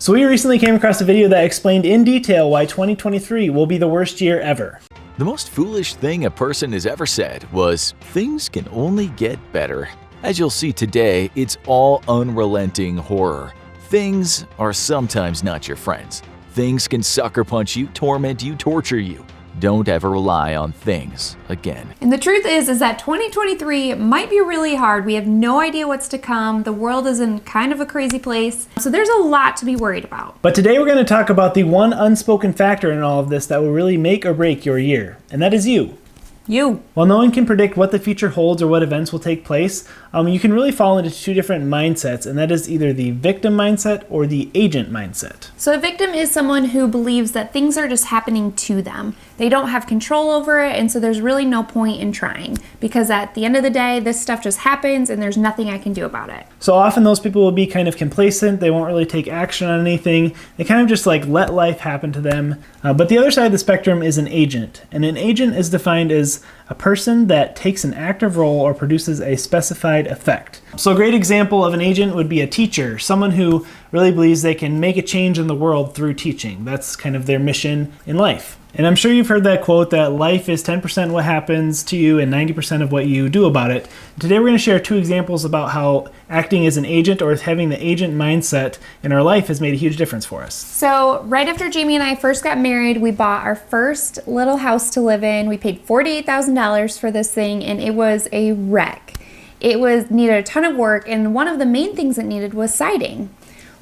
So we recently came across a video that explained in detail why 2023 will be the worst year ever. The most foolish thing a person has ever said was, "Things can only get better." As you'll see today, it's all unrelenting horror. Things are sometimes not your friends. Things can sucker punch you, torment you, torture you. Don't ever rely on things again. And the truth is that 2023 might be really hard. We have no idea what's to come. The world is in kind of a crazy place. So there's a lot to be worried about. But today we're going to talk about the one unspoken factor in all of this that will really make or break your year, and that is you. You. While no one can predict what the future holds or what events will take place, you can really fall into two different mindsets, and that is either the victim mindset or the agent mindset. So a victim is someone who believes that things are just happening to them. They don't have control over it, and so there's really no point in trying, because at the end of the day, this stuff just happens and there's nothing I can do about it. So often those people will be kind of complacent. They won't really take action on anything. They kind of just like let life happen to them. But the other side of the spectrum is an agent, and an agent is defined as a person that takes an active role or produces a specified effect. So a great example of an agent would be a teacher, someone who really believes they can make a change in the world through teaching. That's kind of their mission in life. And I'm sure you've heard that quote that life is 10% what happens to you and 90% of what you do about it. Today we're going to share two examples about how acting as an agent or having the agent mindset in our life has made a huge difference for us. So right after Jamie and I first got married, we bought our first little house to live in. We paid $48,000 for this thing, and it was a wreck. It needed a ton of work, and one of the main things it needed was siding.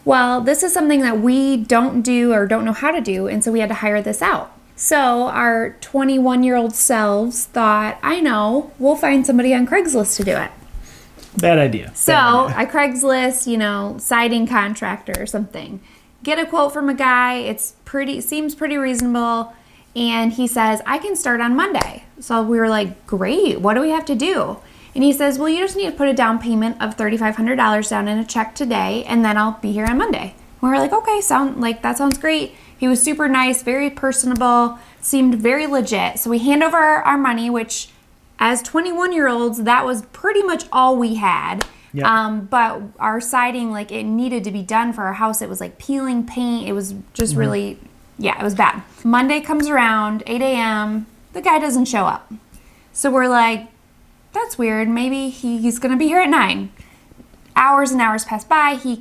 Well, this is something that we don't do or don't know how to do, and so we had to hire this out. So our 21-year-old selves thought, I know, we'll find somebody on Craigslist to do it. Bad idea. So I Craigslist, siding contractor or something. Get a quote from a guy. Seems pretty reasonable. And he says, I can start on Monday. So we were like, great. What do we have to do? And he says, well, you just need to put a down payment of $3,500 down in a check today, and then I'll be here on Monday. And we were like, okay, that sounds great. He was super nice, very personable, seemed very legit. So we hand over our money, which as 21-year-olds, that was pretty much all we had. Yep. But our siding, it needed to be done for our house. It was like peeling paint. It was just really, it was bad. Monday comes around, 8 a.m., the guy doesn't show up. So we're like, that's weird. Maybe he's going to be here at 9. Hours and hours pass by. He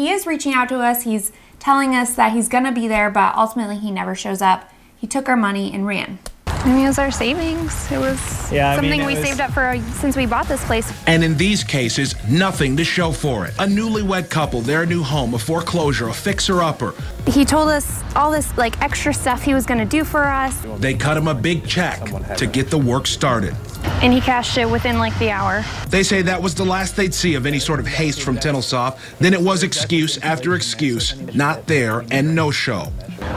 is reaching out to us. He's telling us that he's going to be there, but ultimately he never shows up. He took our money and ran. It was our savings. It was something we saved up for since we bought this place. And in these cases, nothing to show for it. A newlywed couple, their new home, a foreclosure, a fixer-upper. He told us all this extra stuff he was going to do for us. They cut him a big check to get the work started. And he cashed it within the hour. They say that was the last they'd see of any sort of haste from Tenelsoft. Then it was excuse after excuse, not there and no show.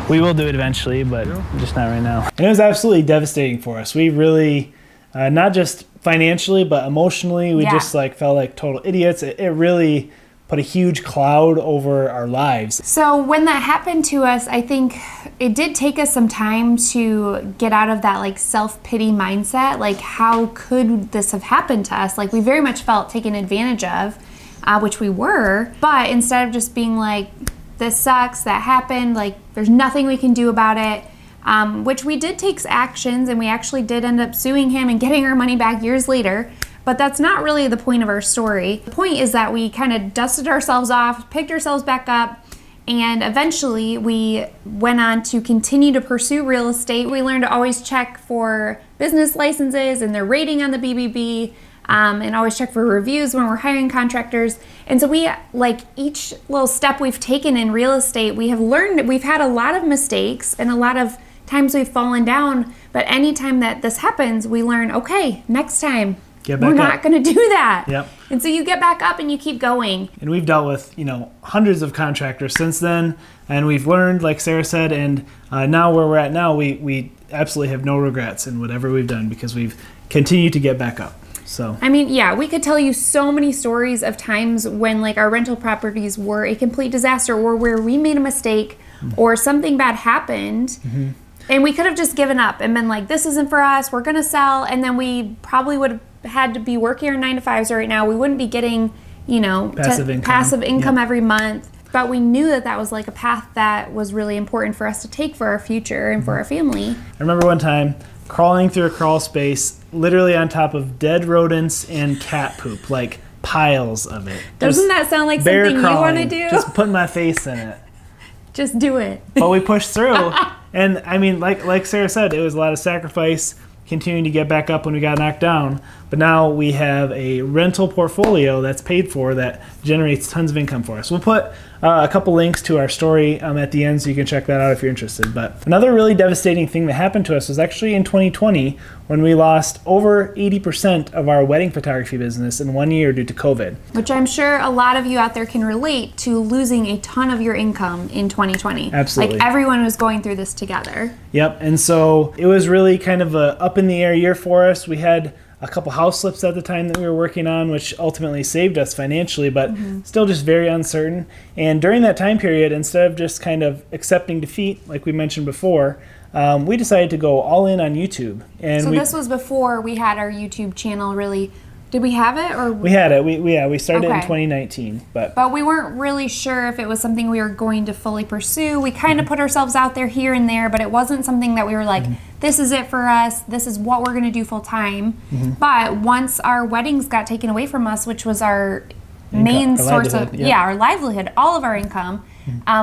We will do it eventually, but just not right now. And it was absolutely devastating for us. We really, not just financially, but emotionally, we just felt like total idiots. It really put a huge cloud over our lives. So when that happened to us, I think it did take us some time to get out of that self-pity mindset. How could this have happened to us? We very much felt taken advantage of, which we were. But instead of just being this sucks, that happened, there's nothing we can do about it, which we did take actions, and we actually did end up suing him and getting our money back years later. But that's not really the point of our story. The point is that we kind of dusted ourselves off, picked ourselves back up, and eventually we went on to continue to pursue real estate. We learned to always check for business licenses and their rating on the BBB, and always check for reviews when we're hiring contractors. And so we, each little step we've taken in real estate, we have learned, we've had a lot of mistakes and a lot of times we've fallen down, but anytime that this happens, we learn, okay, next time, we're not going to do that. Yep. And so you get back up and you keep going. And we've dealt with, hundreds of contractors since then, and we've learned, like Sarah said, and now where we're at now, we absolutely have no regrets in whatever we've done because we've continued to get back up. So we could tell you so many stories of times when our rental properties were a complete disaster, or where we made a mistake or something bad happened. And we could have just given up and been this isn't for us, we're going to sell. And then we probably would have had to be working our 9 to 5s right now. We wouldn't be getting, passive income every month. But we knew that that was like a path that was really important for us to take for our future and for our family. I remember one time crawling through a crawl space, literally on top of dead rodents and cat poop, like piles of it. Doesn't that sound like bear something crawling, you want to do? Just putting my face in it. Just do it. But we pushed through. And I mean, like Sarah said, it was a lot of sacrifice, continuing to get back up when we got knocked down. But now we have a rental portfolio that's paid for that generates tons of income for us. We'll put a couple links to our story at the end so you can check that out if you're interested. But another really devastating thing that happened to us was actually in 2020 when we lost over 80% of our wedding photography business in 1 year due to COVID. Which I'm sure a lot of you out there can relate to losing a ton of your income in 2020. Absolutely. Like everyone was going through this together. Yep, and so it was really kind of a up in the air year for us. We had a couple house flips at the time that we were working on, which ultimately saved us financially, but still just very uncertain. And during that time period, instead of just kind of accepting defeat, like we mentioned before, we decided to go all in on YouTube. And so this was before we had our YouTube channel really. Did we have it? Or we had it. We started it in 2019. But we weren't really sure if it was something we were going to fully pursue. We kind of put ourselves out there here and there, but it wasn't something that we were like, this is it for us. This is what we're going to do full time. But once our weddings got taken away from us, which was our main source of, our livelihood, all of our income,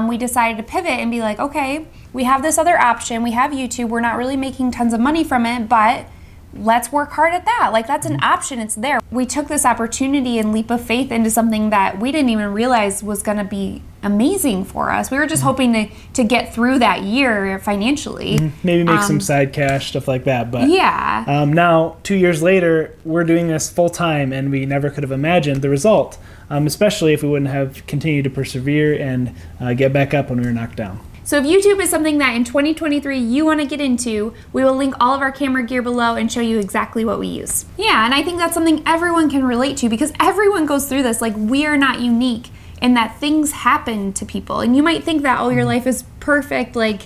we decided to pivot and be like, okay, we have this other option. We have YouTube. We're not really making tons of money from it, but let's work hard at that. Like that's an option, it's there. We took this opportunity and leap of faith into something that we didn't even realize was gonna be amazing for us. We were just hoping to get through that year financially. Maybe make some side cash, stuff like that. But yeah. Now, 2 years later, we're doing this full time and we never could have imagined the result, especially if we wouldn't have continued to persevere and get back up when we were knocked down. So if YouTube is something that in 2023 you want to get into, we will link all of our camera gear below and show you exactly what we use. Yeah, and I think that's something everyone can relate to because everyone goes through this. Like we are not unique in that things happen to people. And you might think that, oh, your life is perfect. Like,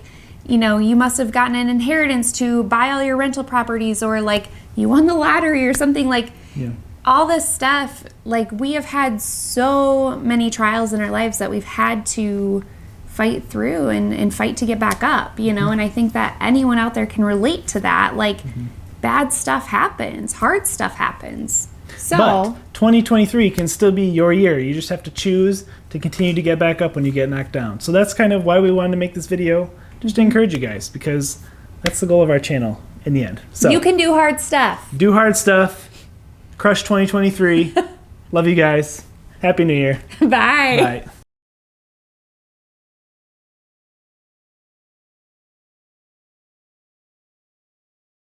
you know, you must have gotten an inheritance to buy all your rental properties or like you won the lottery or something like all this stuff. Like we have had so many trials in our lives that we've had to fight through and fight to get back up, you know, and I think that anyone out there can relate to that. Like bad stuff happens, hard stuff happens. So but 2023 can still be your year. You just have to choose to continue to get back up when you get knocked down. So that's kind of why we wanted to make this video, just to encourage you guys, because that's the goal of our channel in the end. So you can do hard stuff. Do hard stuff. Crush 2023. Love you guys. Happy New Year. Bye. Bye.